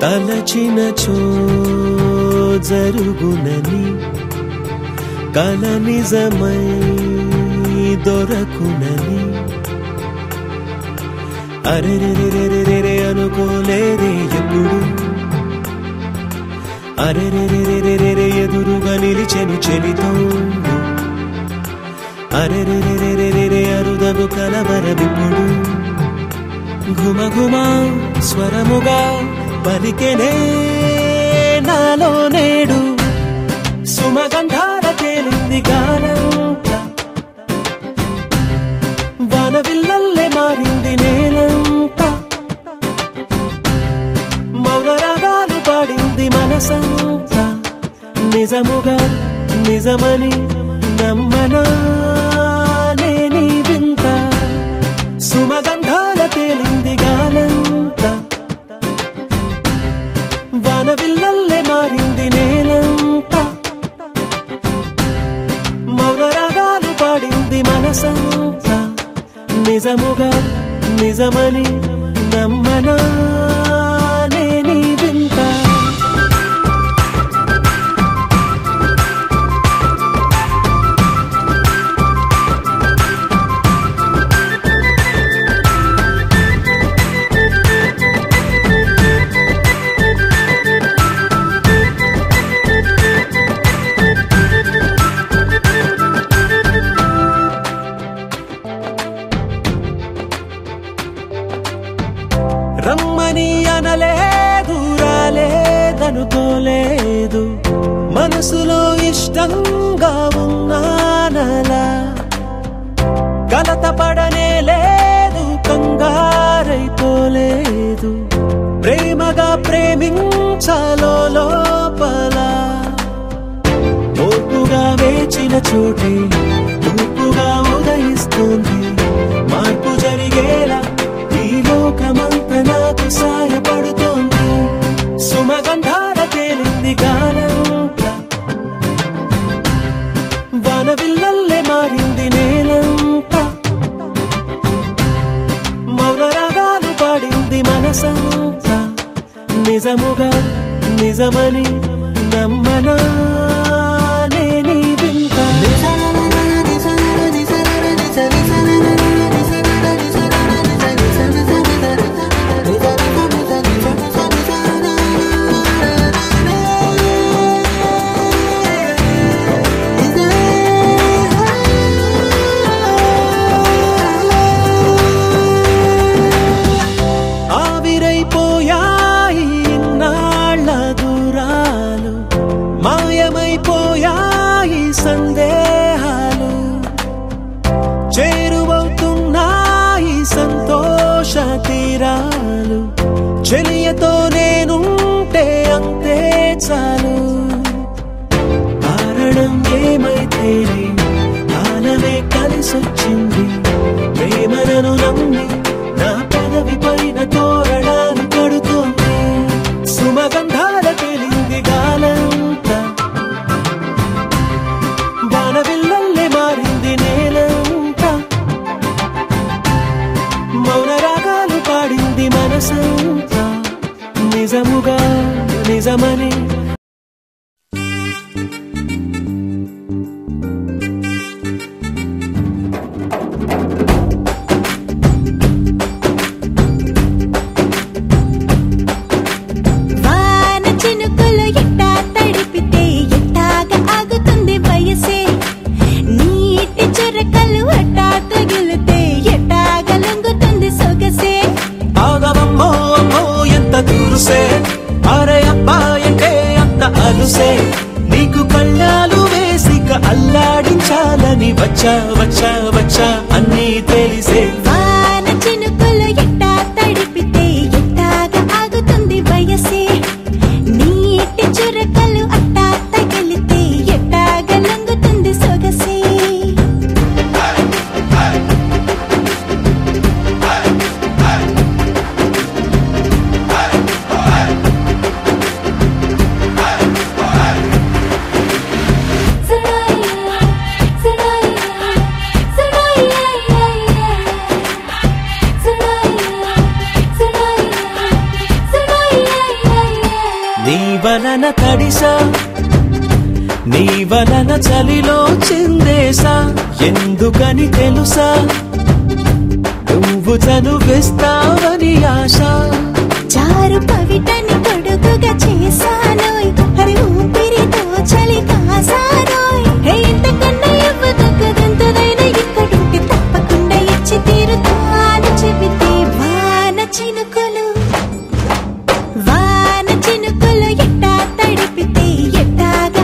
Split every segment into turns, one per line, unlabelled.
తలచినచో జరుగునని కల నిజమై దొరకునని అరెరెరెరెరెరె అనుకోలేదే ఎప్పుడు అరెరెరెరెరెరె ఎదురుగా నిలిచెను చెలితోడు అరెరెరెరెరెరె అరుదగు కలవరమిప్పుడు ఘుమఘుమా స్వరముగా పలికెనే నాలో నేడు సుమగంధాల తేలింది గానంతా వానవిల్లల్లే మారింది నేలంతా మౌన రాగాలు పాడింది మనసంతా నిజముగా నిజమని నమ్మనా నేనీ వింత సుమగంధాల తేలింది గానంతా వానవిల్లల్లే మారింది నేలంతా మౌన రాగాలు పాడింది మనసంతా నిజముగా నిజమని నమ్మనా నేనీ వింత రమ్మని అనలేదు రాలేదనుకోలేదు మనసులో ఇష్టంగా ఉన్నానలా కలత పడనే లేదు కంగారైపోలేదు ప్రేమగా ప్రేమించాలో లోపల ఓర్పుగా వేచిన చోటే తూర్పుగా ఉదయిస్తుంది మార్పు జరిగేలా ఈ లోకమంతా నాకు సాయపడుతోంది సుమగంధాల తేలింది గానంతా వానవిల్లల్లే మారింది నేలంతా మౌన రాగాలు పాడింది మనసంతా నిజముగా నిజమని నమ్మనా నేనీ వింత ఆవిరైపోయాయి ఇన్నాళ్ళ దూరాలు మాయమైపోయాయి సందేహాలు చేరువవుతున్నాయి సంతోష తీరాలు చెలియతో నేనుంటే అంతే చాలు కారణం ఏమైతేనే కాలమే కలిసొచ్చింది ప్రేమను నమ్మి నా పెదవి పైన తోరణాలు కడుతోంది సుమగంధాల తేలింది గాలంతా వానవిల్లల్లే మారింది నేలంతా మౌన రాగాలు పాడింది మనసంతా నిజముగా నిజమని అరే అబ్బాయంటే అంత అలుసే నీకు కళ్ళాలు వేసిక అల్లాడించాలని వచ్చా వచ్చా వచ్చా అన్నీ తెలిసే
వాన చినుకులు ఎట్టా తడిపితే ఎట్టాగా ఆగుతుంది వయసే నీటి చురకలు అట్టా తగిలితే ఎట్టాగా లొంగుతుంది సొగసే
వలన తడిసా నీ వలన చలిలో చిందేసా ఎందుకని తెలుసా నువ్వు చనువిస్తావని ఆశ
చారు పవిటని పొడుగుగా చేశానోయ్ హరి ఊపిరితో చలి కాసానోయ్ హే ఇంతకన్నా ఇవ్వదగ్గదంతదైనా ఇక్కడుంటే తప్పకుండా ఇచ్చి తీరుతాను చెబితే వాన చినుకులు ఎట్టా తడిపితే ఎట్టాగా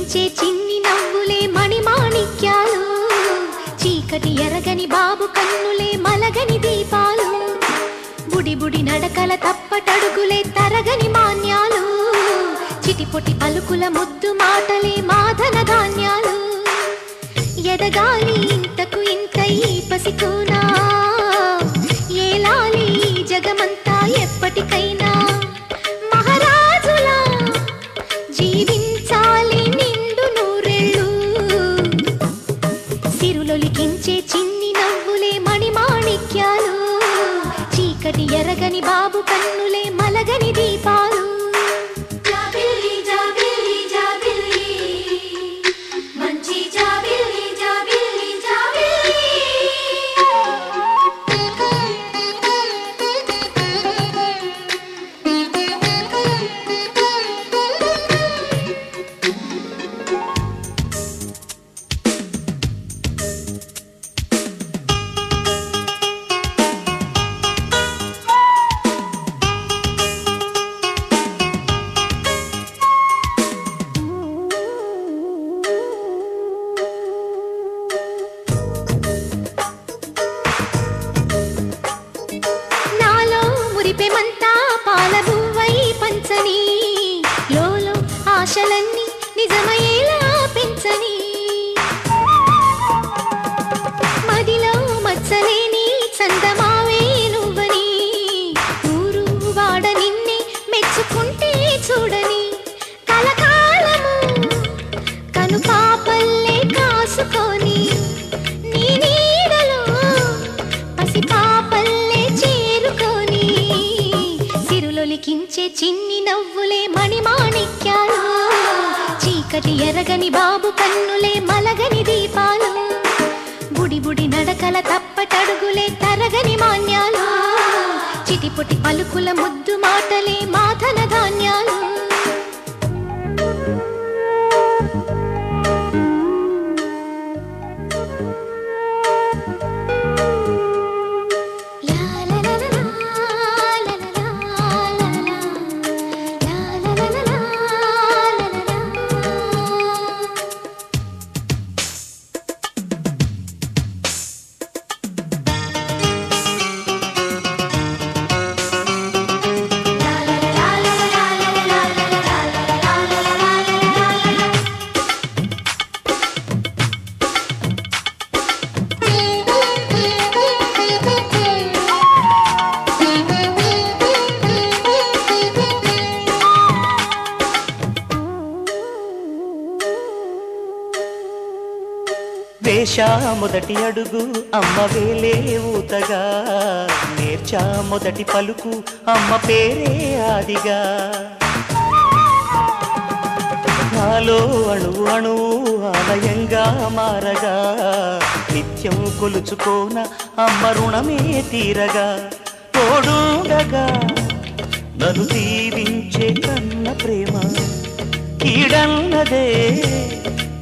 సిరులొలికించే చిన్ని నవ్వులే మణిమాణిక్యాలు చీకటి ఎరగని బాబు కన్నులే మలగని దీపాలు బుడి బుడి నడకల తప్పటడుగులే తరగని మాన్యాలు చిటిపొటి పలుకుల ముద్దు మాటలే మాధన ధాన్యాలు ఎదగాలి ఇంతకు ఇంత ఈ పసికోనా ఏలాలి జగమంతా ఎప్పటికైనా మహారాజులా జీవించాలి నిండు నూరెళ్ళు సిరులొలికించే చిన్ని నవ్వులే మణిమాణిక్యాలు చీకటి ఎరగని బాబు కన్నులే మలగని దీపాలు మురిపెమంతా పాలబువ్వై పంచని లోలో ఆశలన్నీ నిజమయ్యేలా పెంచని మదిలో మచ్చలేని చందమావే నువ్వని ఊరు వాడ నిన్నే మెచ్చుకుంటే చూడని కలకాలము కను పాపల్లే కాసుకొని నీ నీడలో పసి పాపల్లే చేరుకొని సిరులొలికించే చిన్ని నవ్వులే మణిమాణిక్యాలు చీకటి ఎరగని బాబు కన్నులే మలగని దీపాలు బుడి బుడి నడకల తప్పటడుగులే తరగని మాన్యాలు చిటిపొటి పలుకుల ముద్దు మాటలే మాధన ధాన్యాలు
వేశా మొదటి అడుగు అమ్మ వేలే ఊతగా నేర్చా మొదటి పలుకు అమ్మ పేరే ఆదిగా నాలో అణువు అణువు ఆలయంగా మారగా నిత్యం కొలుచుకోన అమ్మ రుణమే తీరగా తోడుండగా నన్ను దీవించే కన్న ప్రేమ కీడన్నదే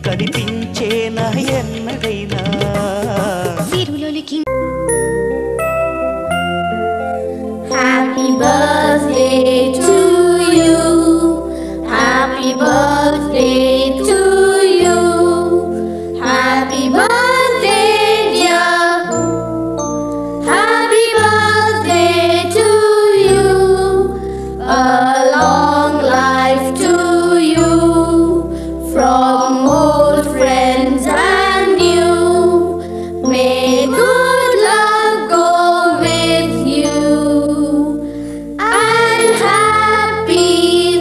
కనిపించేనా ఎన్నడైనా
సిరులొలికి
Happy birthday to you. Happy birthday to you. Happy birthday dear. Happy birthday to you. A long life to you. From old friends and new, may good luck go with you and happiness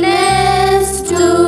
too.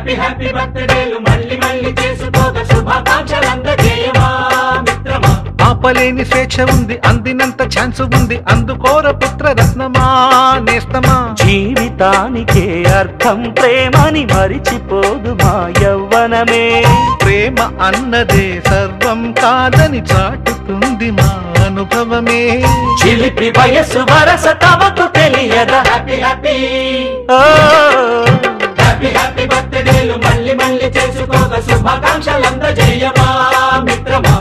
Happy happy బర్త్డేలు మళ్ళీ మళ్ళీ చేసుకోక శుభాకాంక్షలందజేయమా మిత్రమా.
ఆపలేని స్వేచ్ఛ ఉంది, అందినంత chance ఉంది, అందుకోర పుత్ర రత్నమా నేస్తమా.
జీవితానికే అర్థం ప్రేమని మరిచిపోదు మా యవ్వనమే.
ప్రేమ అన్నదే సర్వం కాదని చాటుతుంది మా అనుభవమే.
చిలిపి వయసు వరస తమకు తెలియదా.
హ్యాపీ హ్యాపీ
ఓ
హ్యాపీ హ్యాపీ బర్త్డేలు మళ్ళీ మళ్ళీ చేసుకోక శుభాకాంక్షలందజేయమా మిత్రమా.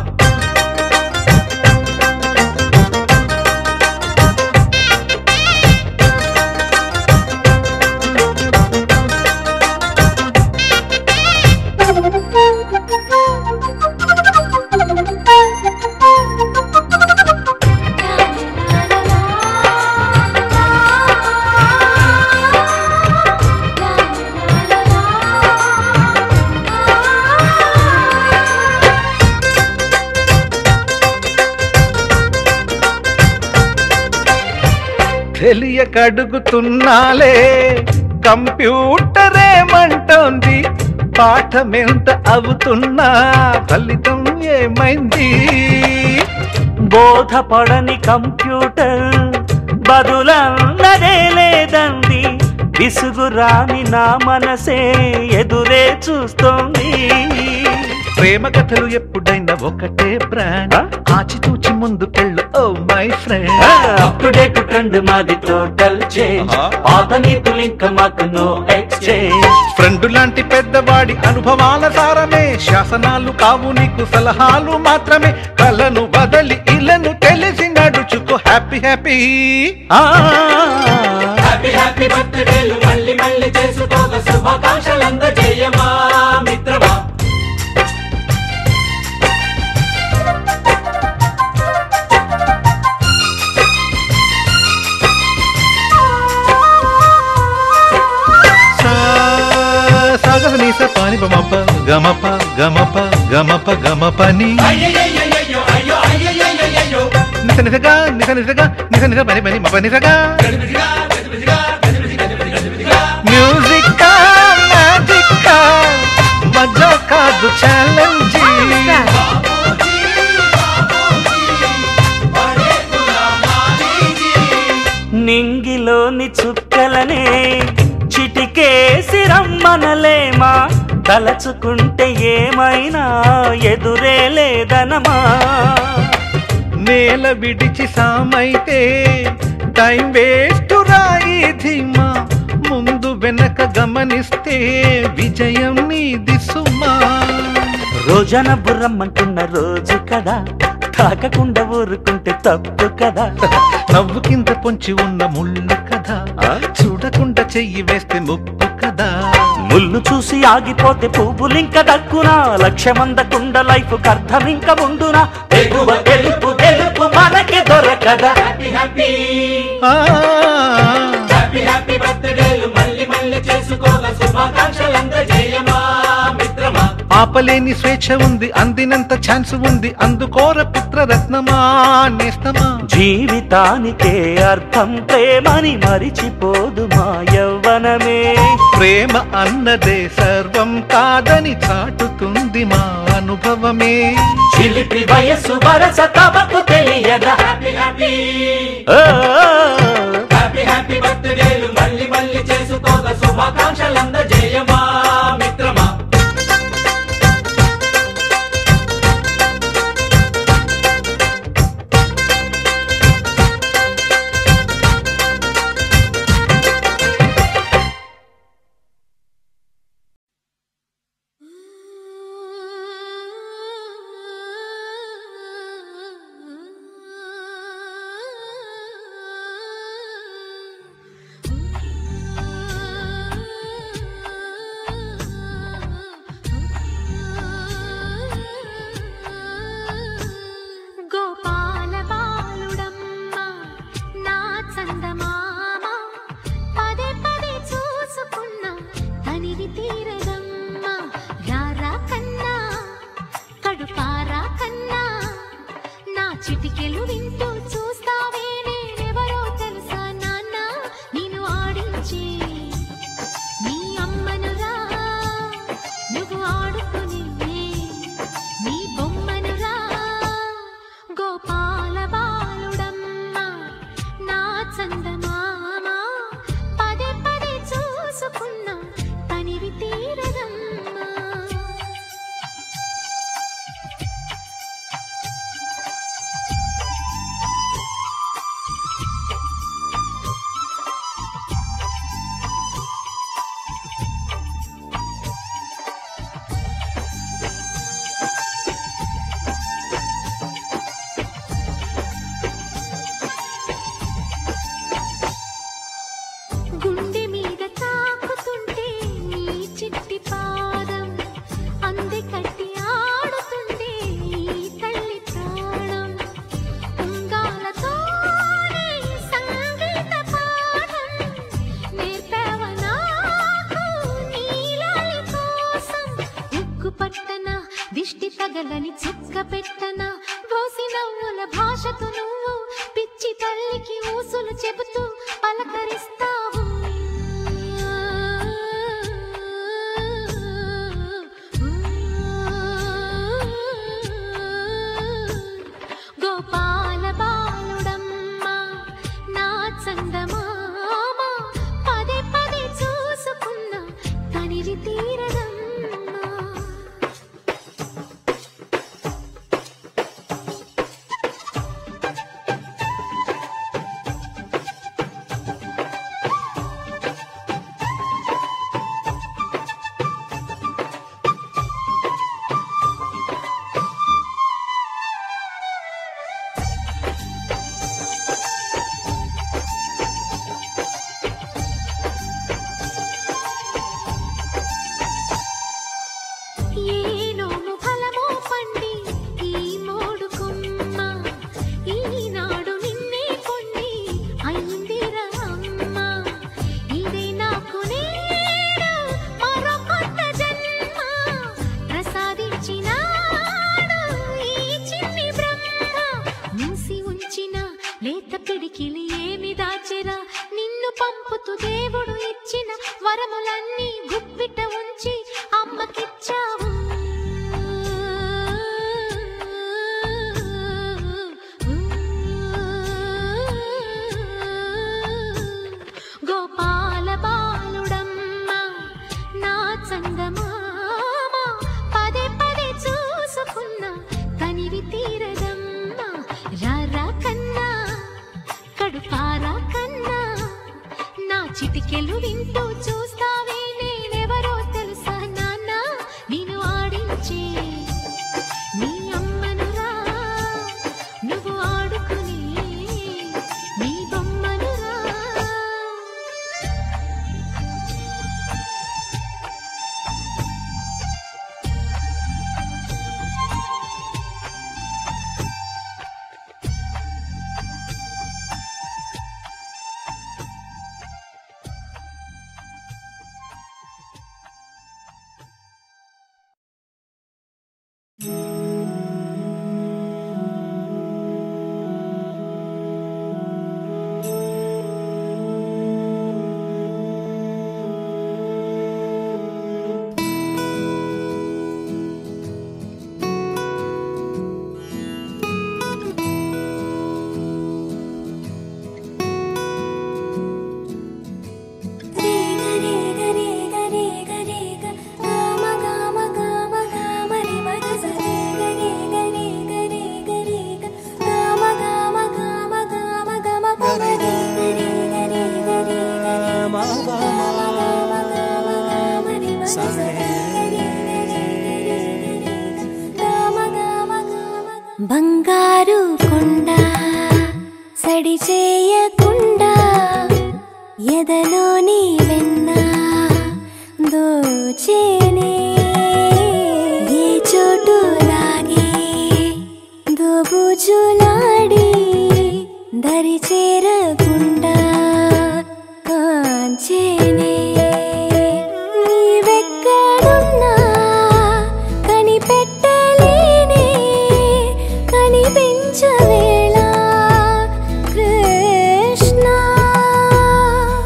తెలియకడుగుతున్నాలే కంప్యూటరేమంటోంది, పాఠమెంత అవుతున్నా ఫలితం ఏమైంది.
బోధపడని కంప్యూటర్ బదులన్నదే లేదండి. విసుగురాని నా మనసే ఎదురే చూస్తోంది.
ప్రేమ కథలు ఎప్పుడైనా ఒకటే బ్రాండ్, ఆచితూచి ముందుకెళ్ళు oh my friend.
Up to date trend మాది టోటల్ చేంజ్, పాత నీతులు ఇంకా మాకు నో ఎక్స్చేంజ్.
ఫ్రెండ్ లాంటి పెద్దవాడి అనుభవాల సారమే, శాసనాలు కావు నీకు సలహాలు మాత్రమే. కలను బదలి ఇలను తెలిసి నడుచుకో హ్యాపీ హ్యాపీ.
హ్యాపీ హ్యాపీ బర్త్డేలు మళ్ళీ మళ్ళీ చేసుకోక శుభాకాంక్షలందజేయమా మిత్రమా.
సాగసనీస పాని బమప గమప గమప గమప గమపని
అయ్యయ్యయ్యయ్యో అయ్యో అయ్యయ్యయ్యో
నిస నిసగా నిస నిసగా నిస నిస పని పని మప నిసగా. మ్యూజిక్ మ్యాజిక్ మజా కాదు ఛాలెంజ్.
నింగిలోని చుక్కలనే చిటికేసి రమ్మనలేమా, తలచుకుంటే ఏమైనా ఎదురే లేదనమా.
నేల విడిచి సామైతే టైం వేస్ట్ రాయి ధీమా, ముందు వెనక గమనిస్తే విజయం నీది సుమా.
రోజన బుర్రమ్మంటున్న రోజు కదా, తాకకుండా ఊరుకుంటే తప్పు కదా.
నవ్వు కింద పొంచి ఉన్న ముళ్ళు కదా, చూడకుండా చెయ్యి వేస్తే ముప్పు కదా.
ముళ్ళు చూసి ఆగిపోతే పువ్వులింక దక్కునా, లక్ష్యమందకుండా లైఫ్ అర్థం ఇంక ముందునా. ఎగువ గెలుపు గెలుపు మనకి దొరకదా.
హ్యాపీ హ్యాపీ
ఆ,
హ్యాపీ హ్యాపీ బర్త్డేలు మళ్ళీ మళ్ళీ చేసుకోక శుభాకాంక్షలందజేయమా మిత్రమా.
ఆపలేని స్వేచ్ఛ ఉంది, అందినంత ఛాన్స్ ఉంది, అందుకోర పుత్ర రత్నమా నేస్తమా.
జీవితానికే అర్థం ప్రేమని మరిచిపోదు మా యవ్వనమే.
ప్రేమ అన్నదే సర్వం కాదని చాటుతుంది మా అనుభవమే.
చిలిపి వయసు వరస తమకు తెలియదా.
హ్యాపీ హ్యాపీ
ఓ
హ్యాపీ హ్యాపీ బర్త్డేలు మళ్ళీ మళ్ళీ చేసుకోక శుభాకాంక్షలందజేయమా మిత్రమా.
చిటికెలు వింటూ చూస్తావే నేనెవరో తెలుసా నాన్న, నిన్ను ఆడించి నీ అమ్మనురా చెరగలని చుక్క పెట్టనా బోసి నవ్వుల భాషతో నువ్వు పిచ్చి తల్లికి ఊసులు చెబుతూ పలకరిస్తావు గోపాల బాలుడమ్మా నా చందమామ పదే పదే చూసుకున్నా తనివి తీరదమ్మా ఏనోము ఫలమో పండి ఈ మోడుకుమ్మ ఈనాడు నిన్నే పొండి అయిందిరా అమ్మ ఇదే నాకు నేడు మరో కొత్త జన్మ ప్రసాదించినాడు ఈ చిన్ని బ్రహ్మ మూసి ఉంచిన లేత పిడికిలి ఏమి దాచెరా నిన్ను పంపుతూ దేవుడు ఇచ్చిన వరములన్నీ గుప్పిట ఉంచి అమ్మకిచ్చావు గోపాల బాలుడమ్మా నా చందమామ పదే పదే చూసుకున్నా తనివి తీరదమ్మా రారా కన్నా కడుపారా కన్నా నా చిటికెలు వింటూ చూస్తావే నేనెవరో తెలుసా నాన్న నేను ఆడించే నీ అమ్మనురా నువ్వు ఆడుకునే నీ బొమ్మనురా
బంగారు కొండ సడి చేయకుండా ఎదలోని వెన్న దోచేనే ఏ చోటు లాగే దోబుజులాడి దరి చేరకుండా కాంచేనే నీవెక్కడున్నా కనిపెట్టలేనే కనిపించవేళ కృష్ణ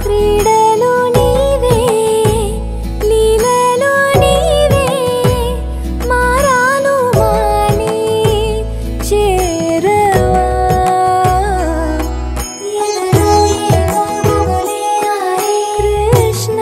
క్రీడలు నీవే లీలలు నీవే మారాను మాని చేరవా ఎదలో ఏదో గుబులే ఆయే కృష్ణ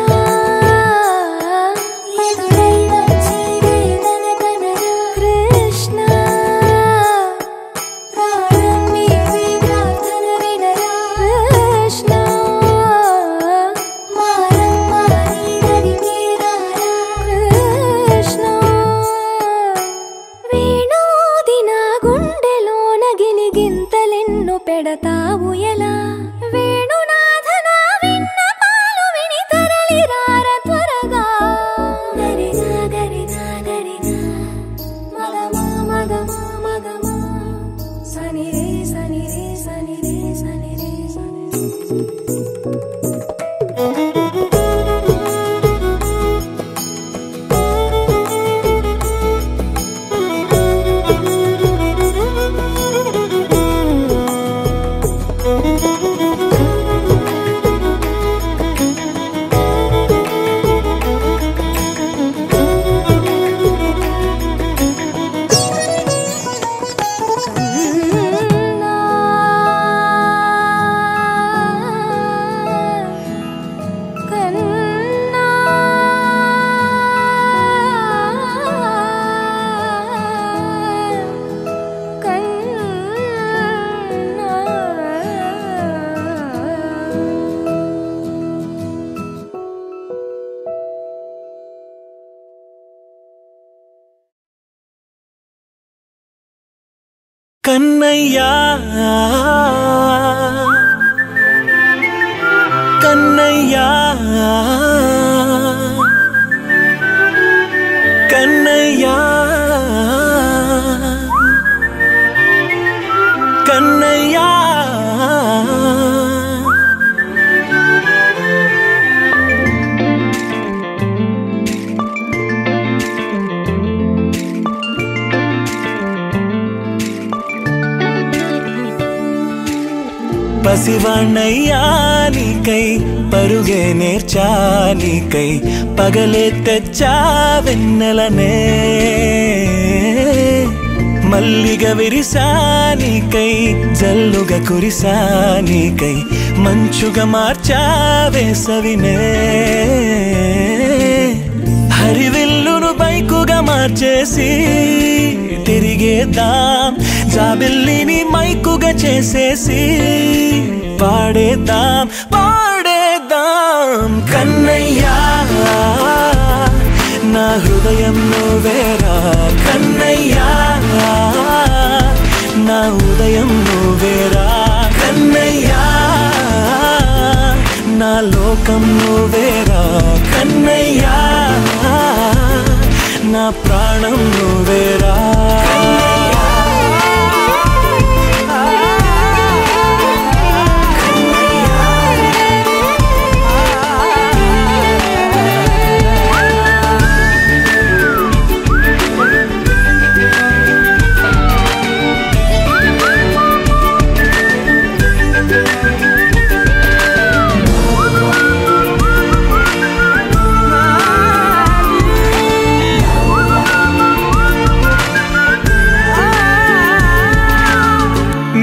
కన్నయ్యా కన్నయ్యా కన్నయ్యా కన్నయ్యా పసివాణ్ణయ్యా నీకై పరుగే నేర్చా నీకై పగలే తెచ్చా వెన్నెలనే మల్లిగ విరిసా నీకై జల్లుగా కురిసా నీకై మంచుగా మార్చా వేసవినే హరివిల్లును బైకుగా మార్చేసి తిరిగేద్దాం జాబిల్లిని మైకుగా చేసేసి పాడేద్దాం పాడేద్దాం కన్నయ్యా నా హృదయం నువ్వేరా కన్నయ్యా నా ఉదయం నువ్వేరా కన్నయ్యా నా లోకం నువ్వేరా కన్నయ్యా నా ప్రాణం నువ్వేరా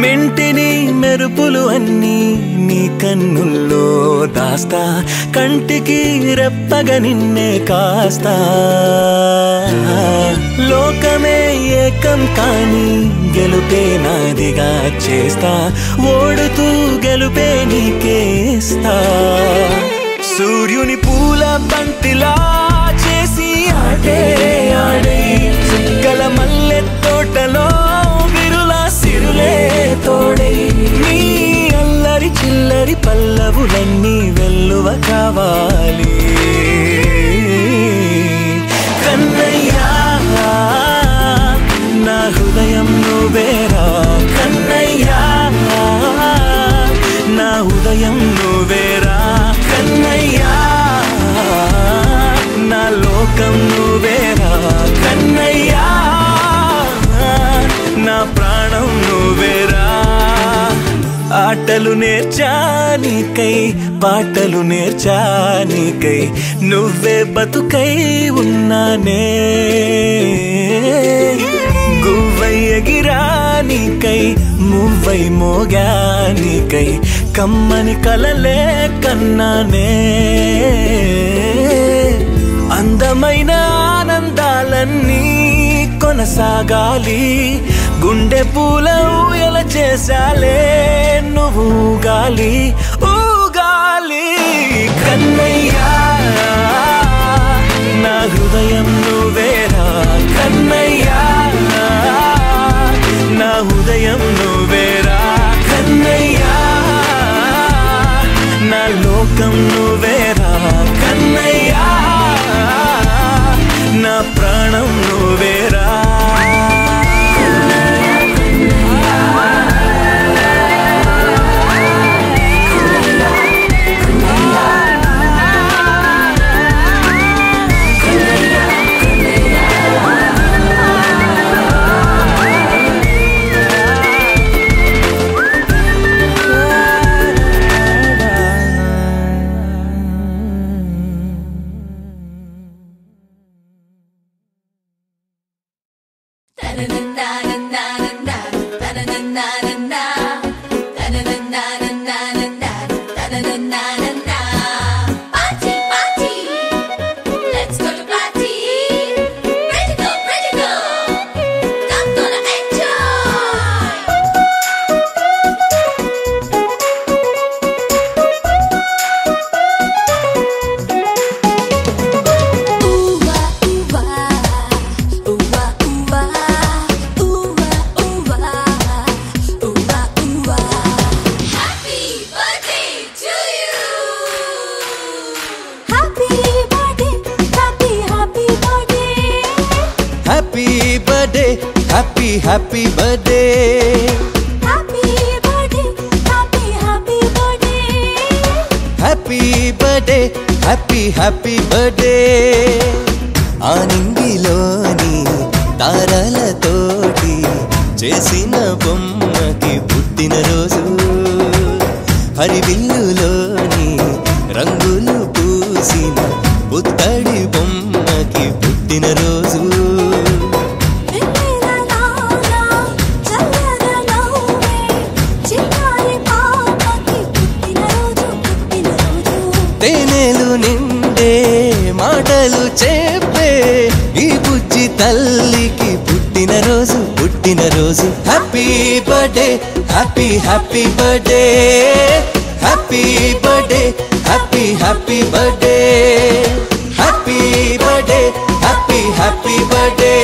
మెంటిని మెరుపులు అన్నీ నీ కన్నుల్లో దాస్తా కంటికి రెప్పగా నిన్నే కాస్తా లోకమే ఏకం కాని గెలుపే నాదిగా చేస్తా ఓడుతూ గెలుపే నీకేస్తా సూర్యుని పూల బంతిలా చేసి ఆడే ఆడే చుక్కల మల్లె తోటలో సిరులే తోడే నీ అల్లరి చిల్లరి పల్లవులన్నీ వెల్లువ కావాలి కన్నయ్యా నా హృదయం నువ్వేరా కన్నయ్యా నా ఉదయం నువ్వేరా కన్నయ్యా నా లోకం నువ్వేరా కన్నయ్యా నా ప్రాణం నువ్వేరా ఆటలు నేర్చా నీకై పాటలు నేర్చా నీకై నువ్వే బతుకై ఉన్నానే గువ్వై ఎగిరా నీకై మువ్వై మోగా నీకై కమ్మని కలలే కన్నానే అందమైన ఆనందాలన్నీ కొనసాగాలి గుండె పూల ఊయల చేసాలే నువ్వు ఊగాలి ఊగాలి కన్నయ్యా నా హృదయం నువ్వేరా కన్నయ్యా నా ఉదయం నువ్వేరా కన్నయ్యా నా లోకం నువ్వేరా కన్నయ్యా నా ప్రాణం నువ్వేరా
Ooh,
birthday happy happy birthday
happy birthday happy birthday
happy birthday happy happy birthday ఆనింగిలోని తారలతోటి చేసిన బొమ్మకి పుట్టినరోజు హరివిల్లులోని రంగులు పూసిన పుత్తడి బొమ్మకి పుట్టినరోజు తేనెలు నిండే మాటలు చెప్పే ఈ బుజ్జి తల్లికి పుట్టినరోజు పుట్టినరోజు happy birthday happy happy birthday happy birthday happy happy birthday happy birthday happy happy birthday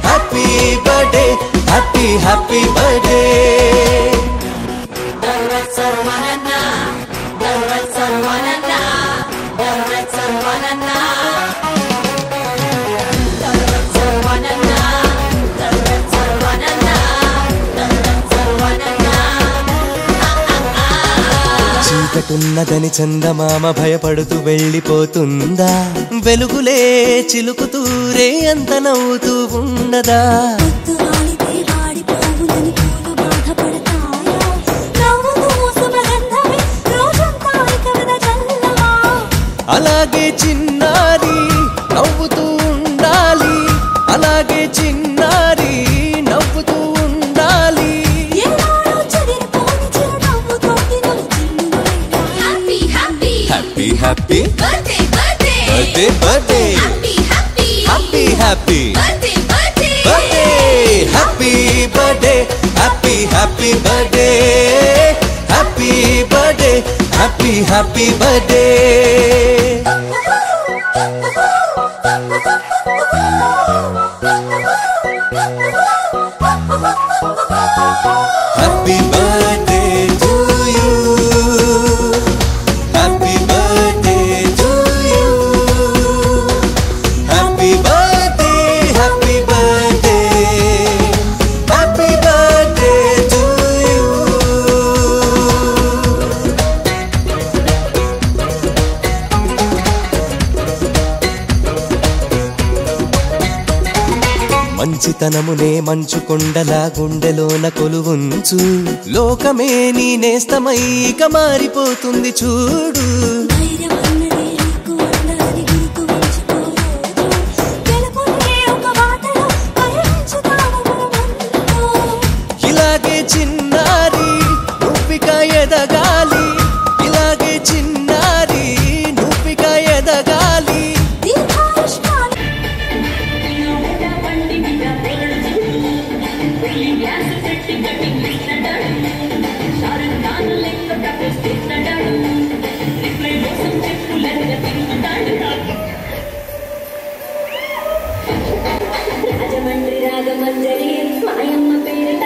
happy birthday happy happy birthday చీకటున్నదని చందమామ భయపడుతూ వెళ్ళిపోతుందా వెలుగులే చిలుకుతూరే అంత నవ్వుతూ ఉండదా అలాగే చిన్నారి నవ్వుతూ ఉండాలి అలాగే చిన్నారి నవ్వుతూ ఉండాలి happy happy birthday birthday happy happy birthday happy birthday happy happy birthday happy birthday happy happy birthday happy birthday to you happy birthday to you happy birthday happy birthday happy birthday to you మంచితనమునే మంచు కొండలా గుండెలోన కొలువుంచు లోకమే నీ నేస్తమై ఇక మారిపోతుంది చూడు ఇలాగే చిన్నారి నువ్విక ఎదగాలి ఇలాగే చిన్నారి నువ్విక ఎదగాలి
రాజమండ్రి రాగమంజరి మాయమ్మ పేరిట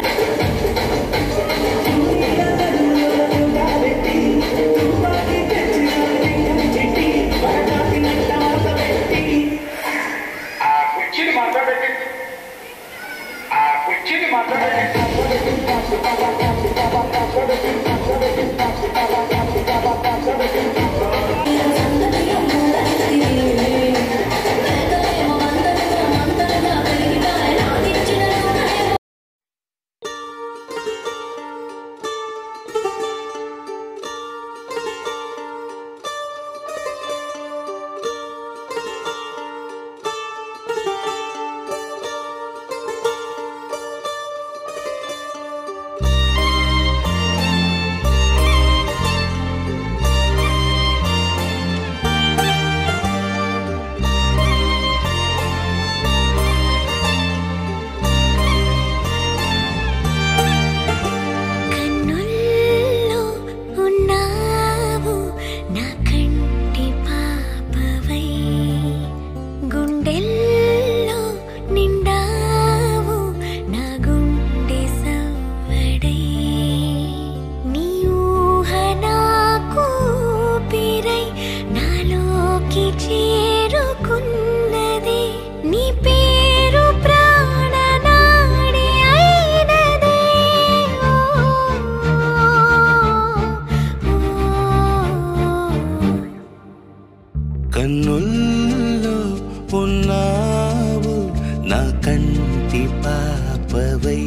చేరుకున్నది నీ పేరు ప్రాణ
కన్నుల్లో ఉన్నావు నా కంటి పాపవై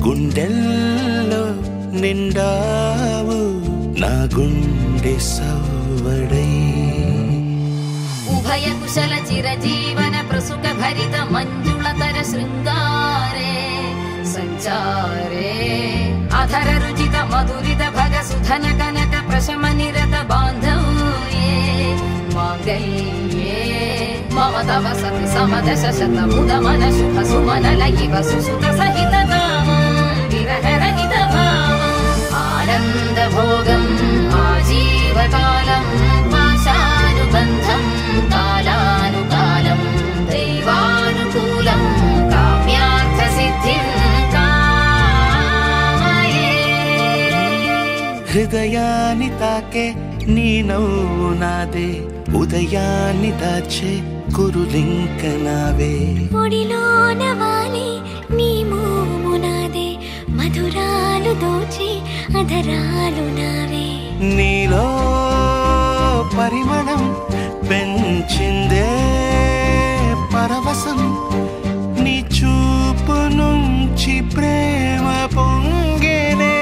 గుండెల్లో నిండావు నా గుండె సవ్వడై
ఉభయ కుశల చిరజీవన ప్రసుక భరిత మంజుళతర శృంగారే సంచారే అధర రుచిత మధురిత భగ సుధన కనక ప్రశమ నిరత బాంధవ్యే మాంగళ్యే మమ తవ సతి సమదశ శత ముద మన శుభ సుమన లయివ సుసుత సహిత కామం విరహ రహిత భావం ఆనంద భోగం ఆజీవకాలం పాశానుబంధం కాలానుకాలం దైవానుకూలం కామ్యార్థ సిద్ధిం కామయే.
హృదయాన్ని తాకే నీ నవ్వు నాదే ఉదయాన్ని దాచే కురులింక నావే
ఒడిలోన వాలి నీ మోము నాదే మధురాలు దోచి అధరాలు నావే
నీలో పరిమళం పెంచిందే పరవశం నీ చూపు నుంచి ప్రేమ పొంగేనే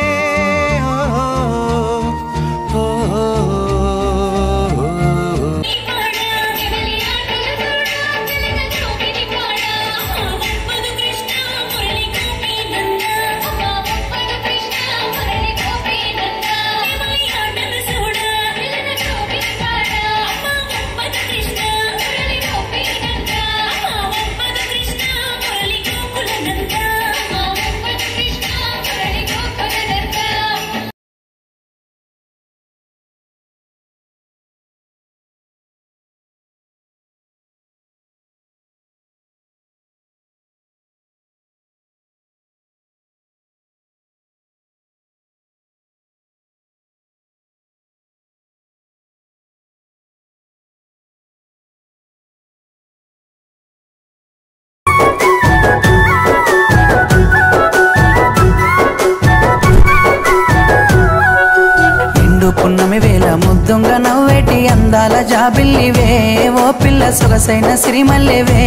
పున్నమి వేళ ముద్దుంగ నవ్వేటి అందాల జాబిల్లివే ఓ పిల్ల సొగసైన సిరిమల్లెవే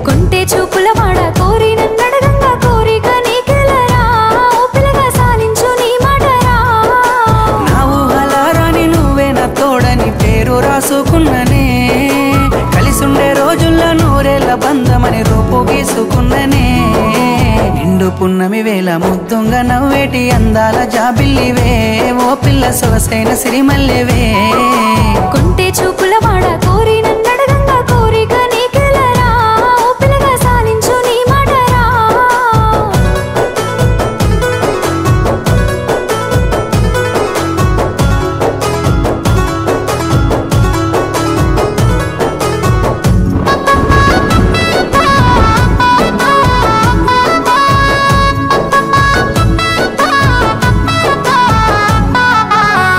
కొంటే చూపుల వాడ కోరి నన్నడగంగా కోరిక నీకెలరా ఓ పిల్లగా సాలించు నీ మాటరా
నా ఊహలారాని నువ్వే నా తోడని పేరు రాసుకున్ననే కలిసుండే రోజుల్లో నూరేళ్ల బంధమని రూపు గీసుకున్ననే నిండు పున్నమి వేళ ముద్దుంగ నవ్వేటి అందాల జాబిల్లివే ఓ పిల్ల సొగసైన సిరిమల్లెవే
కొంటే చూపుల వాడ కోరి నన్నడగంగా కోరిక నీకెలరా ఓ పిల్లగా సాలించు నీ మాటరా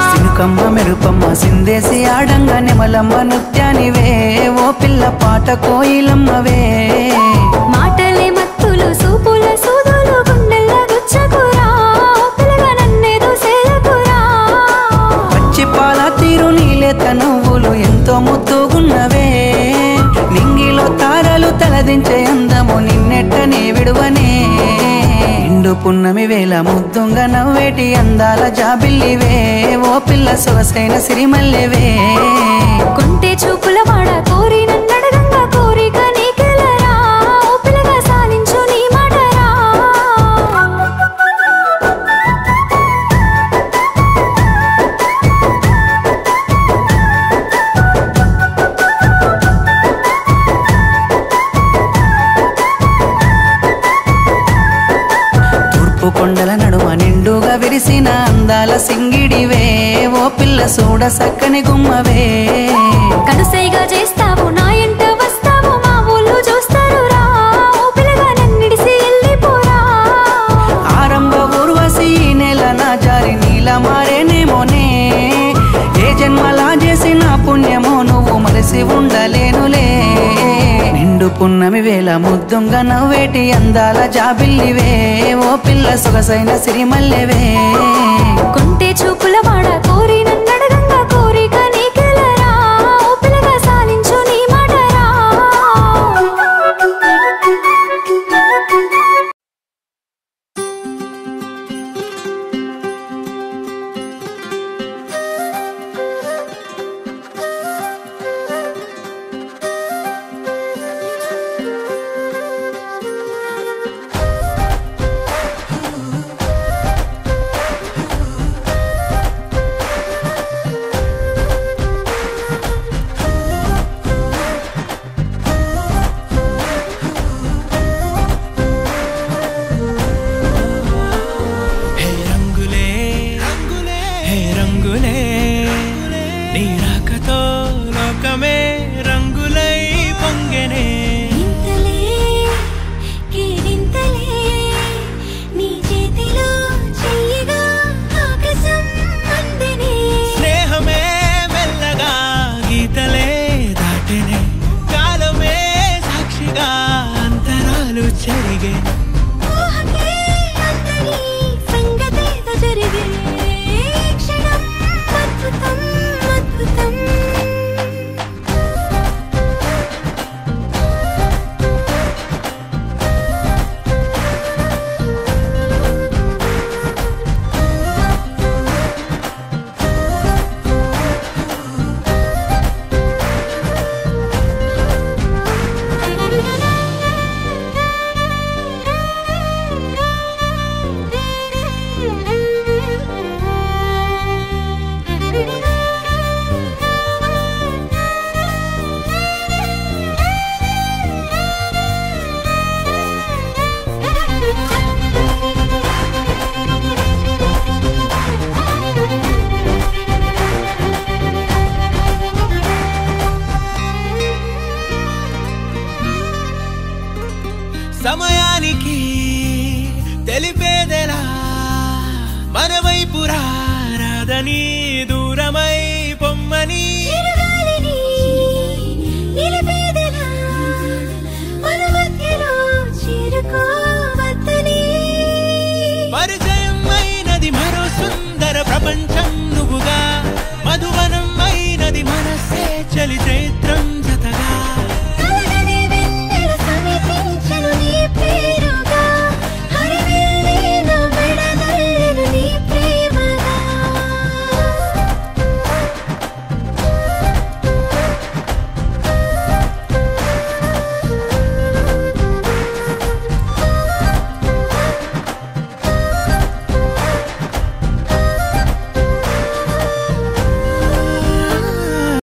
సినుకమ్మ మెరుపమ్మ సిందేసి ఆడంగా నెమలమ్మ నృత్యానివే ఓ పిల్ల పాట కోయిలమ్మవే
మాటలే మత్తులు సూపుల సూదులు గుండెల్ల గుచ్చకురా ఓ పిల్లగా నన్నేదో సేలకురా
పచ్చి పాల తీరు నీలేత నువ్వులు ఎంతో ముద్దుగున్నవే నింగిలో తారలు తలదించే అందము నిన్నెట్టనే విడువనే నిండు పున్నమి వేళ ముద్దుంగ నవ్వేటి అందాల జాబిల్లివే ఓ పిల్ల సొగసైన సిరిమల్లెవే
కొంటే చూపుల వాడ కోరి నన్నడగంగా కోరిక నీకెలరా ఓ పిల్లగా సాలించు నీ మాటరా
తూర్పు కొండల నడుమ నిండుగా విరిసిన అందాల సింగిడివే ఓ పిల్ల సూడ సక్కని గుమ్మవే
కనుసైగా చేస్తావు నా ఎంట వస్తావు మా ఊళ్ళు చూస్తారు రా ఓ పిల్లగా నన్నిడిసి వెళ్ళిపోరా
ఆరంభ ఊర్వశి నెల నా జారి నీల మారేనేమోనే ఏ జన్మలా చేసిన పుణ్యమో నువ్వు మరిసి ఉండలేనులే నిండు పున్నమి వేళ ముద్దుంగ నవ్వేటి అందాల జాబిల్లివే ఓ పిల్ల సొగసైన సిరిమల్లెవే
కొంటే చూపుల వాడ కోరి నన్నడగంగా కోరిక నీకెలరా
గాలిని దూరమై పొమ్మని పరిచయం అయినది మరో సుందర ప్రపంచం